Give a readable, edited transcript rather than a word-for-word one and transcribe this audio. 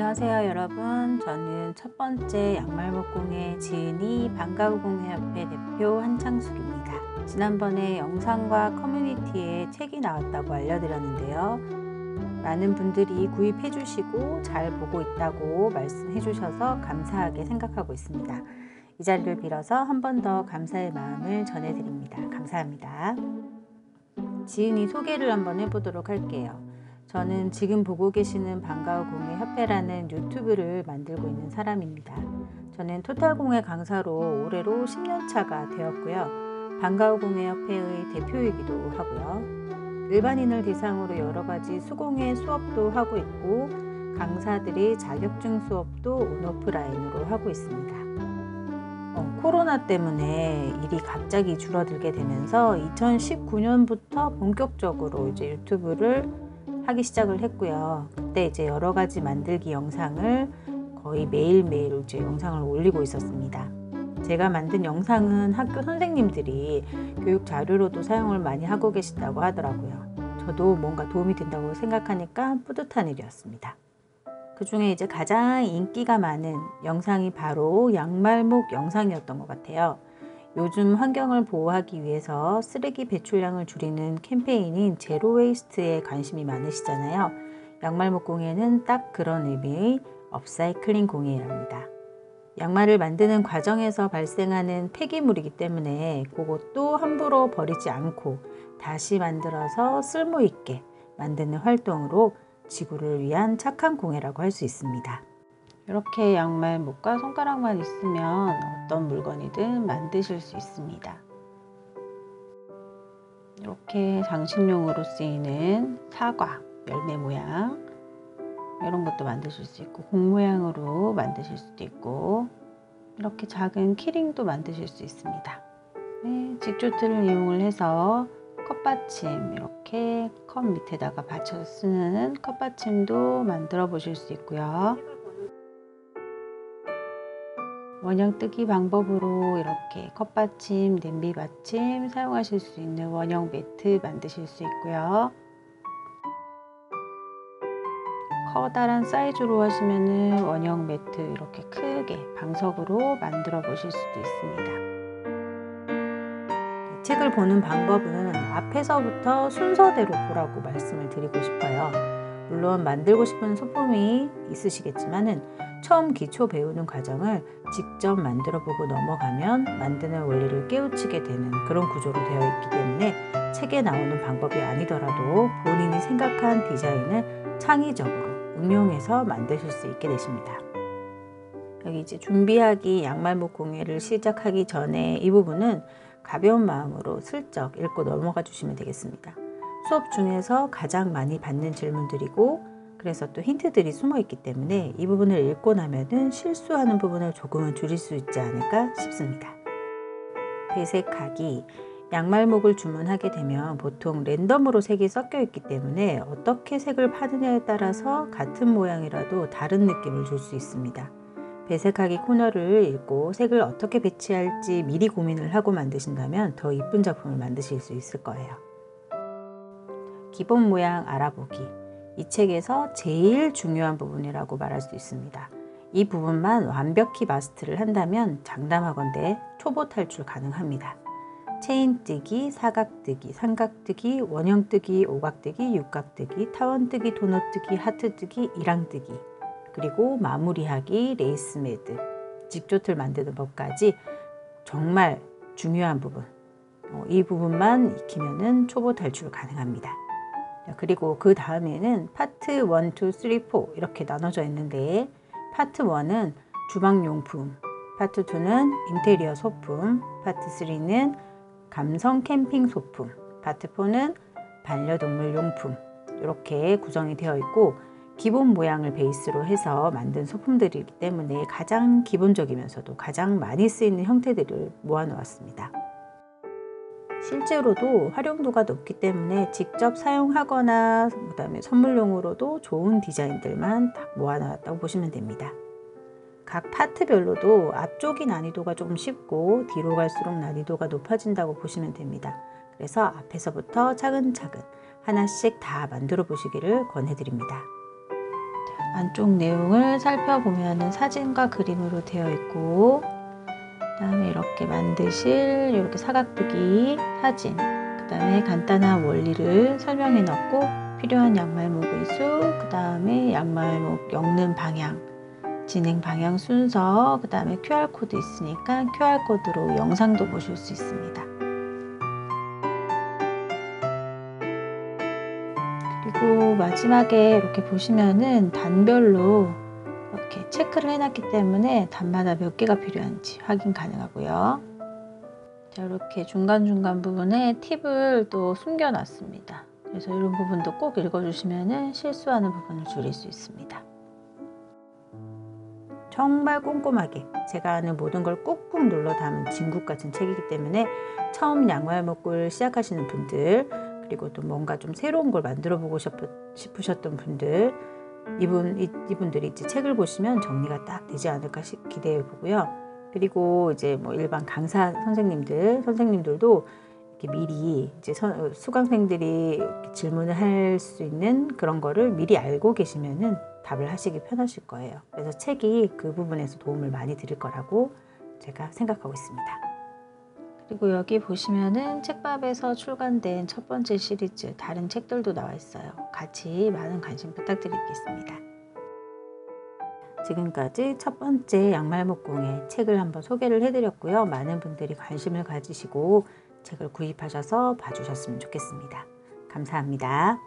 안녕하세요 여러분. 저는 첫 번째 양말목공예 지은이 방과후공예협회 대표 한창숙입니다. 지난번에 영상과 커뮤니티에 책이 나왔다고 알려드렸는데요. 많은 분들이 구입해 주시고 잘 보고 있다고 말씀해 주셔서 감사하게 생각하고 있습니다. 이 자리를 빌어서 한 번 더 감사의 마음을 전해드립니다. 감사합니다. 지은이 소개를 한번 해보도록 할게요. 저는 지금 보고 계시는 방과후공예협회라는 유튜브를 만들고 있는 사람입니다. 저는 토탈공예 강사로 올해로 10년 차가 되었고요. 방과후공예협회의 대표이기도 하고요. 일반인을 대상으로 여러 가지 수공예 수업도 하고 있고 강사들이 자격증 수업도 온오프라인으로 하고 있습니다. 코로나 때문에 일이 갑자기 줄어들게 되면서 2019년부터 본격적으로 이제 유튜브를 하기 시작을 했고요. 그때 이제 여러 가지 만들기 영상을 거의 매일매일 이제 영상을 올리고 있었습니다. 제가 만든 영상은 학교 선생님들이 교육 자료로도 사용을 많이 하고 계시다고 하더라고요. 저도 뭔가 도움이 된다고 생각하니까 뿌듯한 일이었습니다. 그 중에 이제 가장 인기가 많은 영상이 바로 양말목 영상이었던 것 같아요. 요즘 환경을 보호하기 위해서 쓰레기 배출량을 줄이는 캠페인인 제로 웨이스트에 관심이 많으시잖아요. 양말목 공예는 딱 그런 의미의 업사이클링 공예랍니다. 양말을 만드는 과정에서 발생하는 폐기물이기 때문에 그것도 함부로 버리지 않고 다시 만들어서 쓸모있게 만드는 활동으로 지구를 위한 착한 공예라고 할 수 있습니다. 이렇게 양말 목과 손가락만 있으면 어떤 물건이든 만드실 수 있습니다. 이렇게 장식용으로 쓰이는 사과, 열매 모양 이런 것도 만드실 수 있고 공 모양으로 만드실 수도 있고 이렇게 작은 키링도 만드실 수 있습니다. 네, 직조틀을 이용을 해서 컵받침 이렇게 컵 밑에다가 받쳐 쓰는 컵받침도 만들어 보실 수 있고요. 원형 뜨기 방법으로 이렇게 컵받침, 냄비 받침 사용하실 수 있는 원형 매트 만드실 수 있고요. 커다란 사이즈로 하시면은 원형 매트 이렇게 크게 방석으로 만들어 보실 수도 있습니다. 책을 보는 방법은 앞에서부터 순서대로 보라고 말씀을 드리고 싶어요. 물론 만들고 싶은 소품이 있으시겠지만은 처음 기초 배우는 과정을 직접 만들어 보고 넘어가면 만드는 원리를 깨우치게 되는 그런 구조로 되어 있기 때문에 책에 나오는 방법이 아니더라도 본인이 생각한 디자인을 창의적으로 응용해서 만드실 수 있게 되십니다. 여기 이제 준비하기 양말목 공예를 시작하기 전에 이 부분은 가벼운 마음으로 슬쩍 읽고 넘어가 주시면 되겠습니다. 수업 중에서 가장 많이 받는 질문들이고 그래서 또 힌트들이 숨어 있기 때문에 이 부분을 읽고 나면은 실수하는 부분을 조금은 줄일 수 있지 않을까 싶습니다. 배색하기. 양말목을 주문하게 되면 보통 랜덤으로 색이 섞여 있기 때문에 어떻게 색을 파느냐에 따라서 같은 모양이라도 다른 느낌을 줄 수 있습니다. 배색하기 코너를 읽고 색을 어떻게 배치할지 미리 고민을 하고 만드신다면 더 이쁜 작품을 만드실 수 있을 거예요. 기본 모양 알아보기. 이 책에서 제일 중요한 부분이라고 말할 수 있습니다. 이 부분만 완벽히 마스터를 한다면 장담하건대 초보 탈출 가능합니다. 체인뜨기, 사각뜨기, 삼각뜨기, 원형뜨기, 오각뜨기, 육각뜨기, 타원뜨기, 도넛뜨기, 하트뜨기, 일항뜨기 그리고 마무리하기, 레이스 매드, 직조틀 만드는 법까지 정말 중요한 부분 이 부분만 익히면은 초보 탈출 가능합니다. 그리고 그 다음에는 파트 1, 2, 3, 4 이렇게 나눠져 있는데 파트 1은 주방용품, 파트 2는 인테리어 소품, 파트 3는 감성 캠핑 소품, 파트 4는 반려동물 용품 이렇게 구성이 되어 있고 기본 모양을 베이스로 해서 만든 소품들이기 때문에 가장 기본적이면서도 가장 많이 쓰이는 형태들을 모아놓았습니다. 실제로도 활용도가 높기 때문에 직접 사용하거나 그다음에 선물용으로도 좋은 디자인들만 딱 모아놨다고 보시면 됩니다. 각 파트별로도 앞쪽이 난이도가 조금 쉽고 뒤로 갈수록 난이도가 높아진다고 보시면 됩니다. 그래서 앞에서부터 차근차근 하나씩 다 만들어 보시기를 권해드립니다. 안쪽 내용을 살펴보면 사진과 그림으로 되어 있고, 그 다음에 이렇게 만드실 이렇게 사각뜨기 사진, 그 다음에 간단한 원리를 설명해 놓고 필요한 양말목의 수, 그 다음에 양말목 엮는 방향, 진행 방향 순서, 그 다음에 QR코드 있으니까 QR코드로 영상도 보실 수 있습니다. 그리고 마지막에 이렇게 보시면은 단별로 이렇게 체크를 해놨기 때문에 단마다 몇 개가 필요한지 확인 가능하고요. 자, 이렇게 중간중간 부분에 팁을 또 숨겨놨습니다. 그래서 이런 부분도 꼭 읽어주시면 실수하는 부분을 줄일 수 있습니다. 정말 꼼꼼하게 제가 아는 모든 걸 꾹꾹 눌러 담은 진국 같은 책이기 때문에 처음 양말목을 시작하시는 분들, 그리고 또 뭔가 좀 새로운 걸 만들어 보고 싶으셨던 분들, 이분들이 이제 책을 보시면 정리가 딱 되지 않을까 기대해 보고요. 그리고 이제 뭐 일반 강사 선생님들도 이렇게 미리 이제 수강생들이 질문을 할 수 있는 그런 거를 미리 알고 계시면은 답을 하시기 편하실 거예요. 그래서 책이 그 부분에서 도움을 많이 드릴 거라고 제가 생각하고 있습니다. 그리고 여기 보시면은 책밥에서 출간된 첫 번째 시리즈 다른 책들도 나와 있어요. 같이 많은 관심 부탁드리겠습니다. 지금까지 첫 번째 양말목공의 책을 한번 소개를 해드렸고요. 많은 분들이 관심을 가지시고 책을 구입하셔서 봐주셨으면 좋겠습니다. 감사합니다.